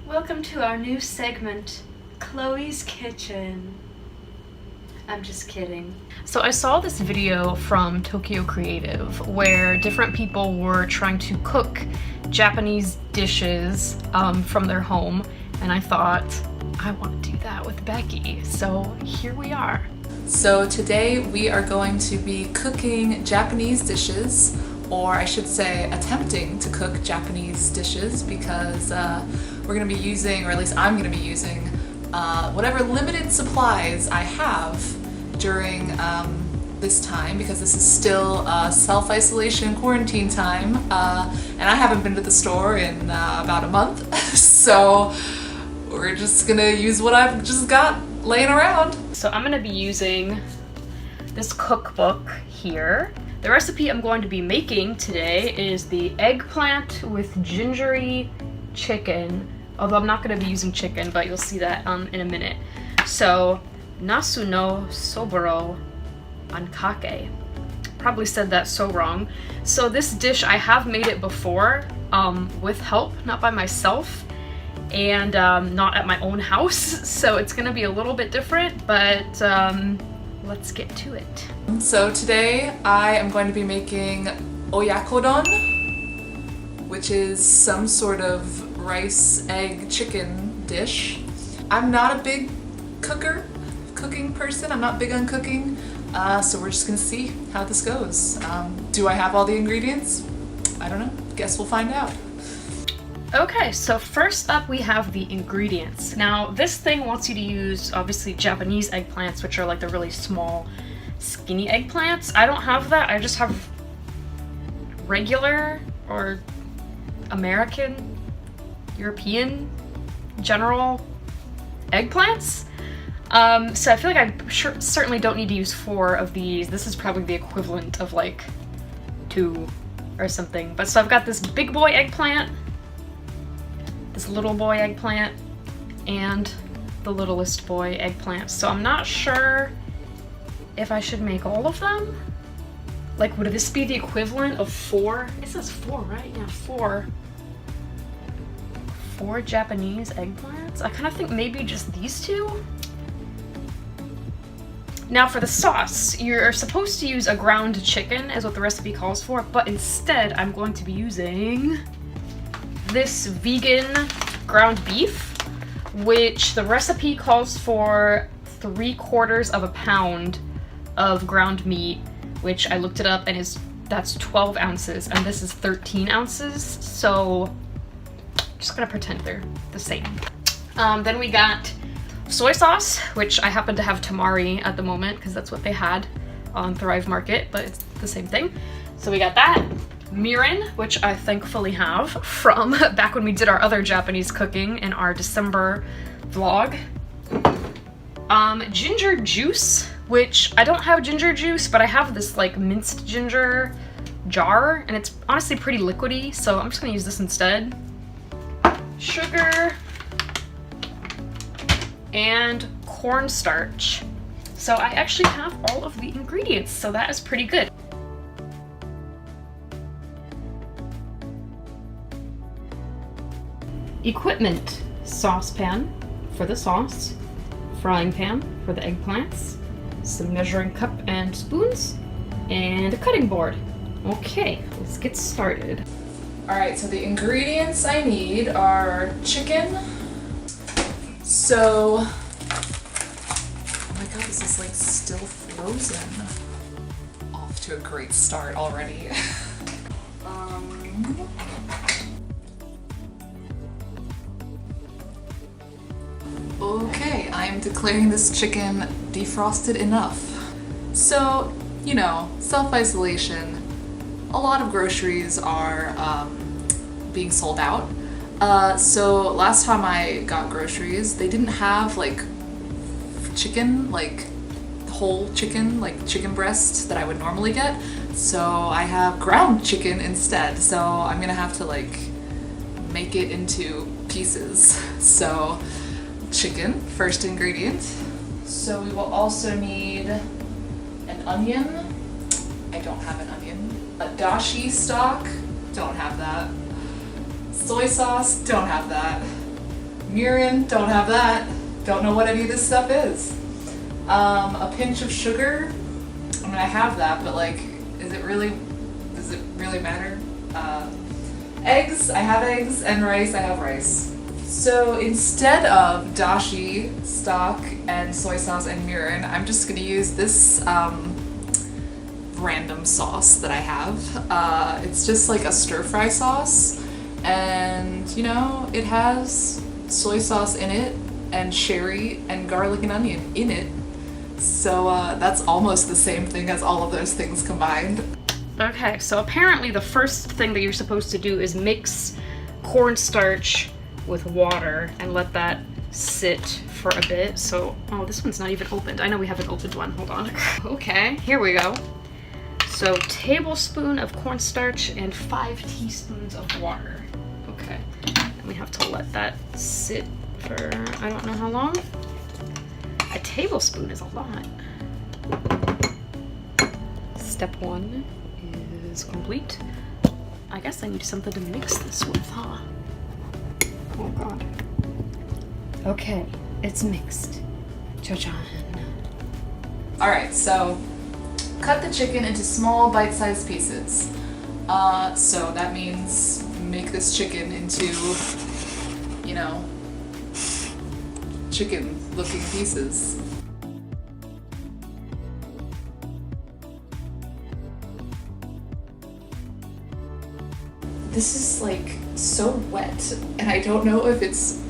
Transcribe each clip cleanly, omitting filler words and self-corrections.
Welcome to our new segment, Chloe's Kitchen. I'm just kidding. So I saw this video from Tokyo Creative where different people were trying to cook Japanese dishes from their home, and I thought, I want to do that with Becky. So here we are. So today we are going to be cooking Japanese dishes, or I should say attempting to cook Japanese dishes, because we're going to be using, or at least I'm going to be using, whatever limited supplies I have during this time, because this is still self-isolation quarantine time, and I haven't been to the store in about a month, so we're just gonna use what I've just got laying around. So I'm gonna be using this cookbook here. The recipe I'm going to be making today is the eggplant with gingery chicken, although I'm not gonna be using chicken, but you'll see that in a minute. So, nasu no soboro ankake. Probably said that so wrong. So this dish, I have made it before with help, not by myself, and not at my own house, so it's gonna be a little bit different, but let's get to it. So today I am going to be making oyakodon, which is some sort of rice, egg, chicken dish. I'm not a big cooking person. I'm not big on cooking, so we're just gonna see how this goes. Do I have all the ingredients? I don't know. Guess we'll find out. Okay, so first up we have the ingredients. Now this thing wants you to use obviously Japanese eggplants, which are like the really small, skinny eggplants. I don't have that. I just have regular or American, European, general eggplants. So I feel like I certainly don't need to use 4 of these. This is probably the equivalent of like 2 or something. But so I've got this big boy eggplant, this little boy eggplant, and the littlest boy eggplant. So I'm not sure if I should make all of them. Like, would this be the equivalent of 4? It says 4, right? Yeah, 4 Japanese eggplants? I kind of think maybe just these 2. Now for the sauce, you're supposed to use a ground chicken, is what the recipe calls for, but instead I'm going to be using this vegan ground beef, which the recipe calls for 3/4 pound of ground meat, which I looked it up and that's 12 ounces, and this is 13 ounces, so I'm just gonna pretend they're the same. Then we got soy sauce, which I happen to have tamari at the moment because that's what they had on Thrive Market, but it's the same thing. So we got that. Mirin, which I thankfully have from back when we did our other Japanese cooking in our December vlog. Ginger juice, which I don't have ginger juice, but I have this like minced ginger jar, and it's honestly pretty liquidy, so I'm just gonna use this instead. Sugar, and cornstarch. So I actually have all of the ingredients, so that is pretty good. Equipment: saucepan for the sauce, frying pan for the eggplants, some measuring cup and spoons, and a cutting board. Okay, let's get started. Alright, so the ingredients I need are chicken. So, oh my god, this is like still frozen. Off to a great start already. Okay, I am declaring this chicken defrosted enough. So, you know, self-isolation, a lot of groceries are being sold out. So last time I got groceries, they didn't have like chicken, like whole chicken, like chicken breast that I would normally get. So I have ground chicken instead. So I'm gonna have to like make it into pieces. So chicken, first ingredient. So we will also need an onion. I don't have an onion. A dashi stock, don't have that. Soy sauce, don't have that. Mirin, don't have that. Don't know what any of this stuff is. A pinch of sugar. I mean, I have that, but like, does it really matter? Eggs, I have eggs, and rice, I have rice. So instead of dashi, stock, and soy sauce and mirin, I'm just gonna use this random sauce that I have. It's just like a stir-fry sauce, and you know, it has soy sauce in it, and sherry, and garlic and onion in it. So that's almost the same thing as all of those things combined. Okay, so apparently the first thing that you're supposed to do is mix cornstarch with water and let that sit for a bit. So, oh, this one's not even opened. I know we haven't opened one, hold on. Okay, here we go. So, tablespoon of cornstarch and 5 teaspoons of water. Okay, and we have to let that sit for, I don't know how long. A tablespoon is a lot. Step 1 is complete. I guess I need something to mix this with, huh? Oh god. Okay, it's mixed. Cha-chan. Alright, so cut the chicken into small bite-sized pieces. So that means make this chicken into, you know, chicken-looking pieces. This is like so wet, and I don't know if it's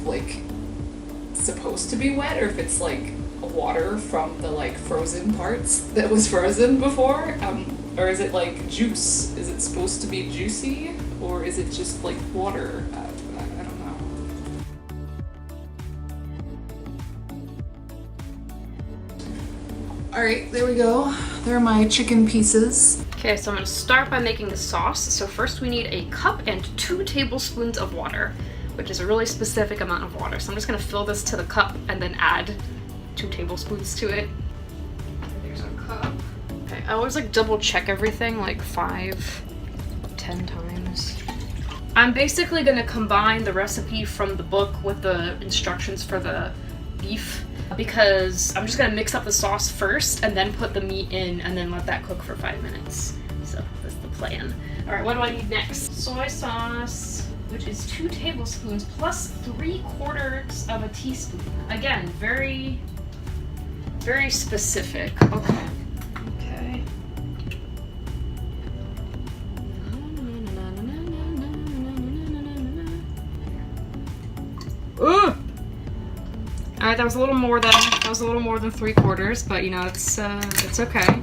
like supposed to be wet or if it's like water from the like frozen parts that was frozen before, or is it like juice? Is it supposed to be juicy, or is it just like water? I don't know. Alright, there we go. There are my chicken pieces. Okay, so I'm gonna start by making the sauce. So first we need a cup and 2 tablespoons of water, which is a really specific amount of water. So I'm just gonna fill this to the cup and then add 2 tablespoons to it. There's our cup. Okay, I always like double check everything like 5, 10 times. I'm basically gonna combine the recipe from the book with the instructions for the beef, because I'm just gonna mix up the sauce first and then put the meat in and then let that cook for 5 minutes. So that's the plan. All right, what do I need next? Soy sauce, which is 2 tablespoons plus 3/4 of a teaspoon. Again, very, very specific. Okay. Okay. Ooh! Alright, that was a little more than 3/4, but you know, it's okay.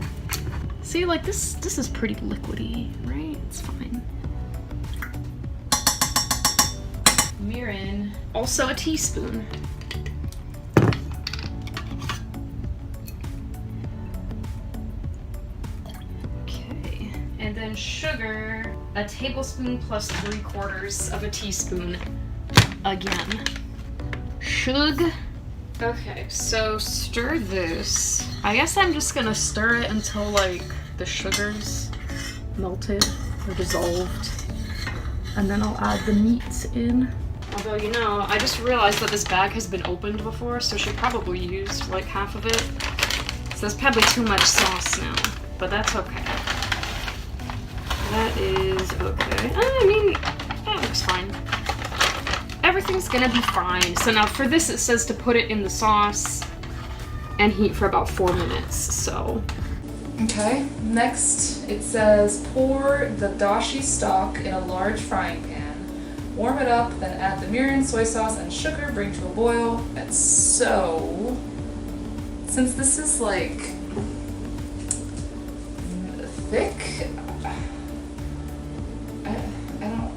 See, like this is pretty liquidy, right? It's fine. Mirin, also a teaspoon. Okay, and then sugar, a tablespoon plus 3/4 of a teaspoon. Again, shug. Okay, so stir this. I guess I'm just gonna stir it until like the sugar's melted or dissolved. And then I'll add the meats in. Although, you know, I just realized that this bag has been opened before, so she probably used like half of it. So there's probably too much sauce now, but that's okay. That is okay. I mean, that looks fine. Everything's gonna be fine. So now for this, it says to put it in the sauce and heat for about 4 minutes, so. Okay, next it says pour the dashi stock in a large frying pan. Warm it up, then add the mirin, soy sauce, and sugar, bring to a boil. And so, since this is like thick, I don't,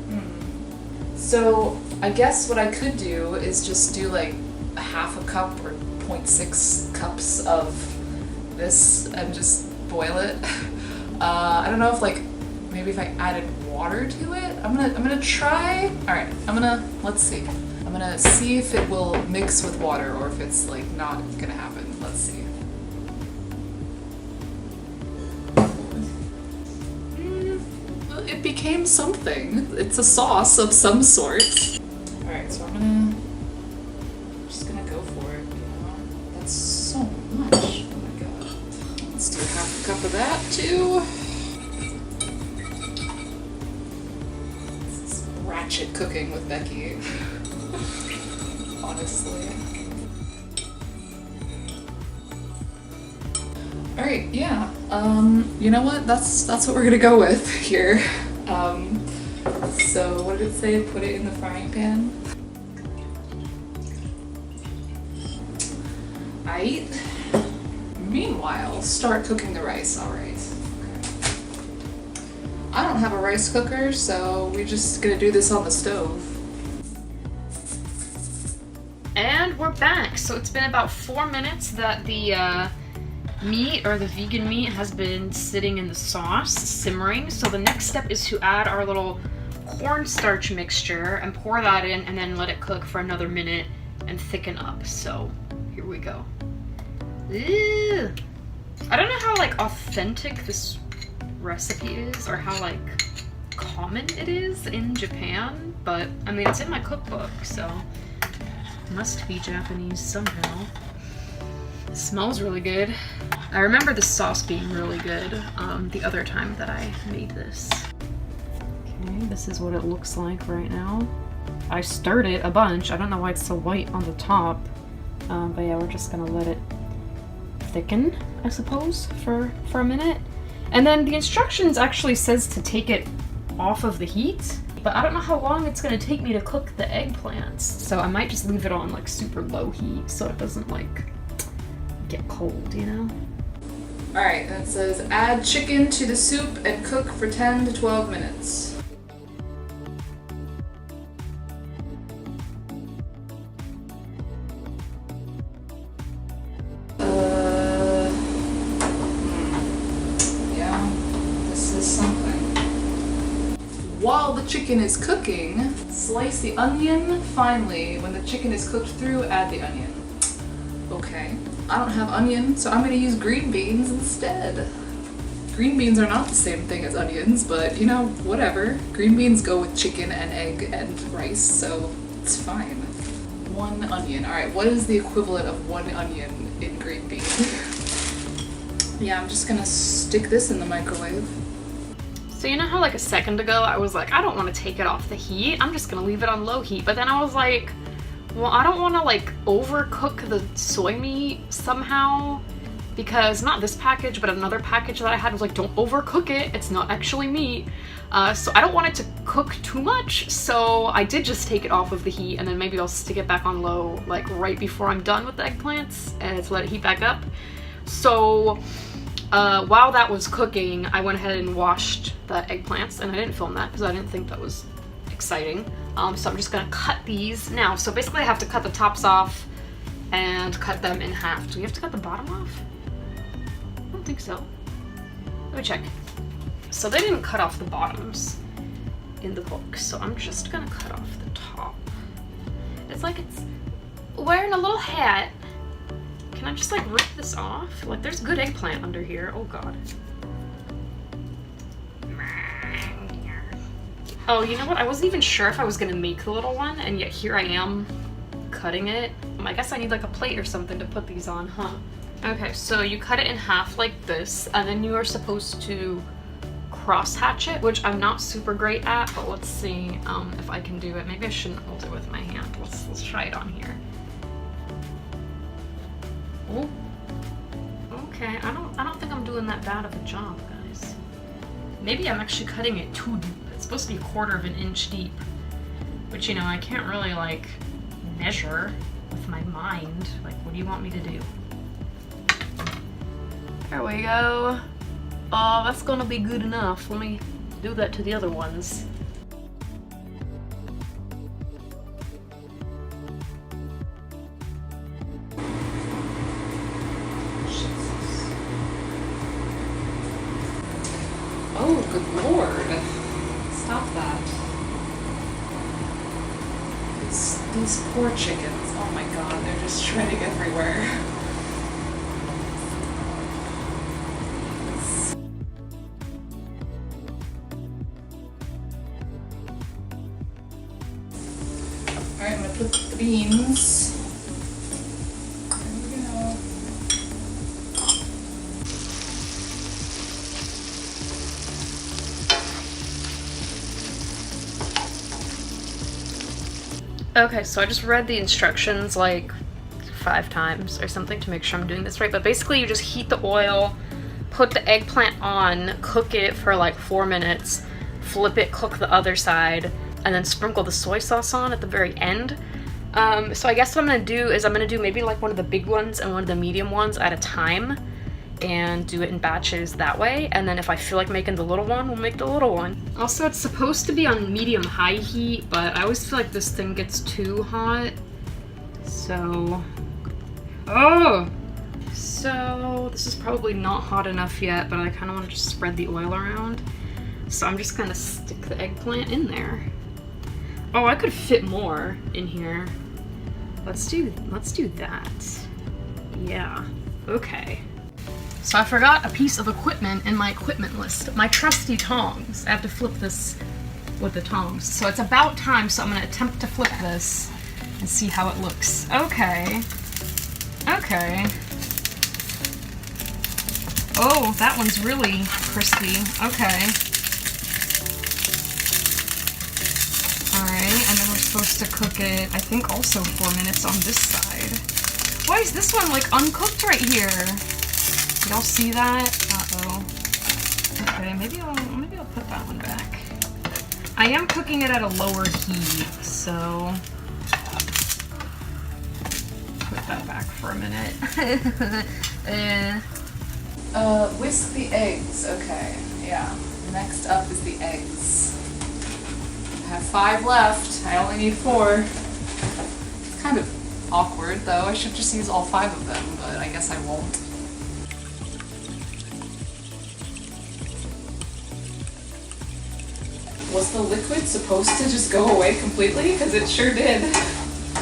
So I guess what I could do is just do like a half a cup or 0.6 cups of this and just boil it. I don't know if like maybe if I added water to it. I'm gonna try. All right, let's see. I'm gonna see if it will mix with water or if it's like not gonna happen. Let's see. It became something. It's a sauce of some sort. Alright, so I'm gonna go for it, you know? That's so much. Oh my god. Let's do half a cup of that too. This is ratchet cooking with Becky. Honestly. Alright, yeah. You know what? That's what we're gonna go with here. So what did it say? Put it in the frying pan. Aight. Meanwhile, start cooking the rice. Alright. Okay. I don't have a rice cooker, so we're just gonna do this on the stove. And we're back. So it's been about 4 minutes that the meat, or the vegan meat, has been sitting in the sauce, simmering. So the next step is to add our little cornstarch mixture and pour that in and then let it cook for another minute and thicken up. So here we go. Ew. I don't know how like authentic this recipe is or how like common it is in Japan, but I mean it's in my cookbook, so it must be Japanese somehow. It smells really good. I remember the sauce being really good the other time that I made this. Okay, this is what it looks like right now. I stirred it a bunch. I don't know why it's so white on the top. But yeah, we're just gonna let it thicken, I suppose, for a minute. And then the instructions actually says to take it off of the heat, but I don't know how long it's gonna take me to cook the eggplants. So I might just leave it on like super low heat so it doesn't like get cold, you know? Alright, and it says add chicken to the soup and cook for 10 to 12 minutes. Yeah, this is something. While the chicken is cooking, slice the onion finely. When the chicken is cooked through, add the onion. Okay. I don't have onion, so I'm gonna use green beans instead. Green beans are not the same thing as onions, but you know, whatever. Green beans go with chicken and egg and rice, so it's fine. 1 onion. Alright, what is the equivalent of 1 onion in green bean? Yeah, I'm just gonna stick this in the microwave. So you know how like a second ago I was like, I don't want to take it off the heat, I'm just gonna leave it on low heat, but then I was like, well, I don't want to like overcook the soy meat somehow, because not this package, but another package that I had was like, don't overcook it, it's not actually meat. So I don't want it to cook too much, so I did just take it off of the heat, and then maybe I'll stick it back on low like right before I'm done with the eggplants and to let it heat back up. So while that was cooking, I went ahead and washed the eggplants, and I didn't film that because I didn't think that was exciting. So I'm just gonna cut these now. So basically I have to cut the tops off and cut them in half. Do we have to cut the bottom off? I don't think so. Let me check. So they didn't cut off the bottoms in the book, so I'm just gonna cut off the top. It's like it's wearing a little hat. Can I just like rip this off? Like there's good eggplant under here. Oh god. Oh, you know what? I wasn't even sure if I was gonna make the little one, and yet here I am cutting it. I guess I need like a plate or something to put these on, huh? Okay, so you cut it in half like this, and then you are supposed to cross hatch it, which I'm not super great at, but let's see if I can do it. Maybe I shouldn't hold it with my hand. Let's try it on here. Oh. Okay, I don't think I'm doing that bad of a job, guys. Maybe I'm actually cutting it too deep. It's supposed to be 1/4 of an inch deep, which, you know, I can't really like measure with my mind. Like, what do you want me to do? There we go. Oh, that's gonna be good enough. Let me do that to the other ones. Oh, good lord. Stop that. These poor chickens. Oh my god, they're just shredding everywhere. Alright, I'm gonna put the beans Okay, so I just read the instructions like 5 times or something to make sure I'm doing this right, but basically you just heat the oil, put the eggplant on, cook it for like 4 minutes, flip it, cook the other side, and then sprinkle the soy sauce on at the very end. So I guess what I'm gonna do is I'm gonna do maybe like one of the big ones and one of the medium ones at a time, and do it in batches that way, and then if I feel like making the little one, we'll make the little one. Also, it's supposed to be on medium-high heat, but I always feel like this thing gets too hot, so... Oh! So, this is probably not hot enough yet, but I kind of want to just spread the oil around. So I'm just gonna stick the eggplant in there. Oh, I could fit more in here. Let's do that. Yeah, okay. So I forgot a piece of equipment in my equipment list. My trusty tongs. I have to flip this with the tongs. So it's about time, so I'm gonna attempt to flip this and see how it looks. Okay. Okay. Oh, that one's really crispy. Okay. Alright, and then we're supposed to cook it, I think also 4 minutes on this side. Why is this one like uncooked right here? Y'all see that? Uh-oh. Okay, maybe I'll put that one back. I am cooking it at a lower heat, so put that back for a minute. Whisk the eggs. Okay, yeah. Next up is the eggs. I have 5 left. I only need 4. It's kind of awkward, though. I should just use all 5 of them, but I guess I won't. Was the liquid supposed to just go away completely? Because it sure did.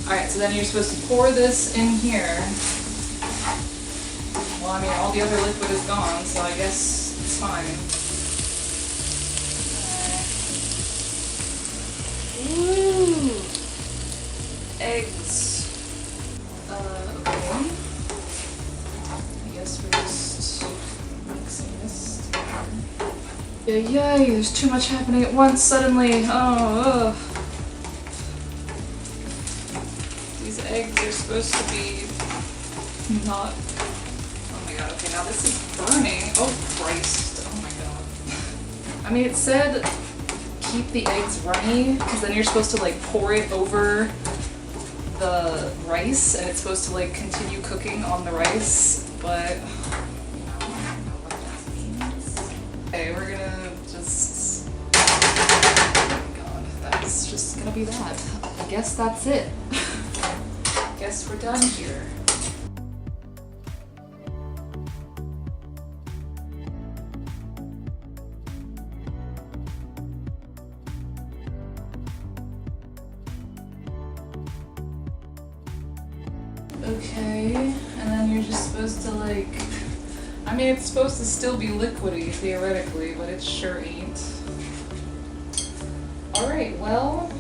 Alright, so then you're supposed to pour this in here. Well, I mean, all the other liquid is gone, so I guess it's fine. Ooh! Eggs. Okay. I guess we're just mixing this together. Yay, there's too much happening at once suddenly. Oh, ugh. These eggs are supposed to be not... Oh my god, okay, now this is burning. Oh Christ, oh my god. I mean, it said keep the eggs runny, because then you're supposed to like pour it over the rice, and it's supposed to like continue cooking on the rice, but... Okay, we're gonna just... Oh my god, that's just gonna be that. I guess that's it. Guess we're done here. Okay, and then you're just supposed to like... I mean, it's supposed to still be liquidy, theoretically, but it sure ain't. Alright, well...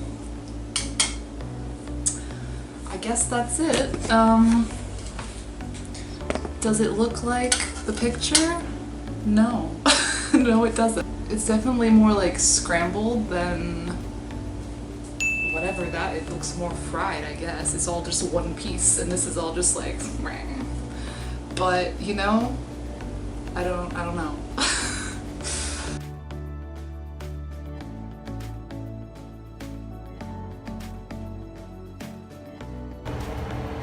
I guess that's it. Does it look like the picture? No. No, it doesn't. It's definitely more like scrambled than... whatever that, it looks more fried, I guess. It's all just one piece, and this is all just like... But, you know... I don't know.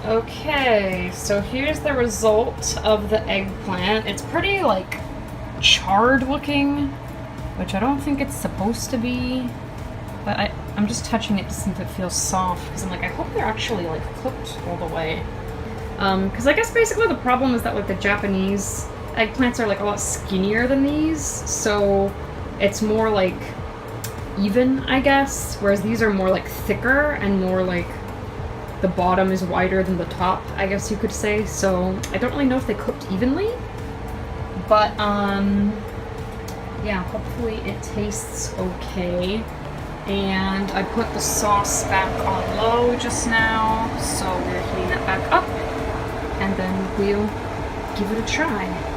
Okay, so here's the result of the eggplant. It's pretty, like, charred looking, which I don't think it's supposed to be, but I'm just touching it to see if it feels soft, because I'm like, I hope they're actually, like, cooked all the way. Because I guess basically the problem is that, like, the Japanese eggplants are, like, a lot skinnier than these, so it's more, like, even, I guess, whereas these are more, like, thicker and more, like, the bottom is wider than the top, I guess you could say, so I don't really know if they cooked evenly, but, yeah, hopefully it tastes okay. And I put the sauce back on low just now, so we're heating that back up, and then we'll give it a try.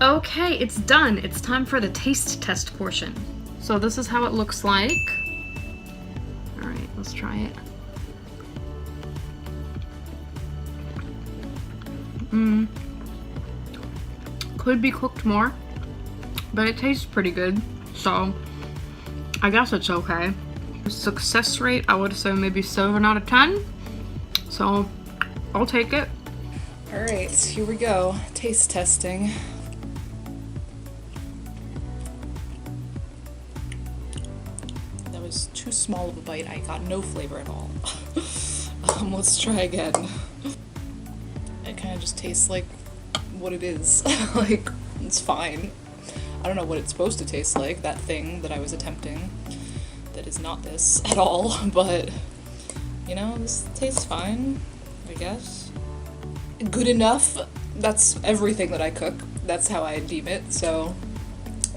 Okay, it's done. It's time for the taste test portion. So this is how it looks like. Alright, let's try it. Could be cooked more, but it tastes pretty good, so I guess it's okay. Success rate, I would say maybe 7 out of 10, so I'll take it. Alright, here we go. Taste testing. That was too small of a bite. I got no flavor at all. Let's try again. It kind of just tastes like what it is. Like, it's fine. I don't know what it's supposed to taste like, that thing that I was attempting. That is not this at all, but, you know, this tastes fine, I guess. Good enough. That's everything that I cook. That's how I deem it, so,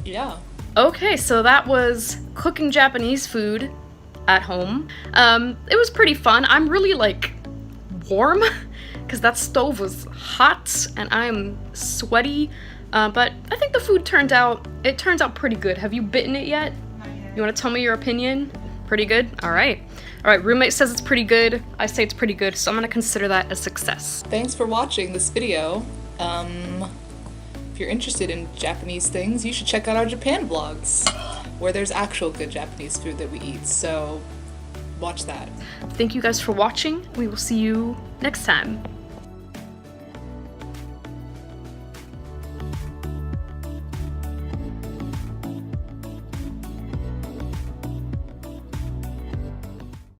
yeah. Okay, so that was cooking Japanese food at home. It was pretty fun. I'm really, like, warm, because that stove was hot, and I'm sweaty, but I think the food turns out pretty good. Have you bitten it yet? Not yet. You want to tell me your opinion? Pretty good? Alright. Alright, roommate says it's pretty good. I say it's pretty good, so I'm gonna consider that a success. Thanks for watching this video. If you're interested in Japanese things, you should check out our Japan vlogs, where there's actual good Japanese food that we eat, so watch that. Thank you guys for watching. We will see you next time.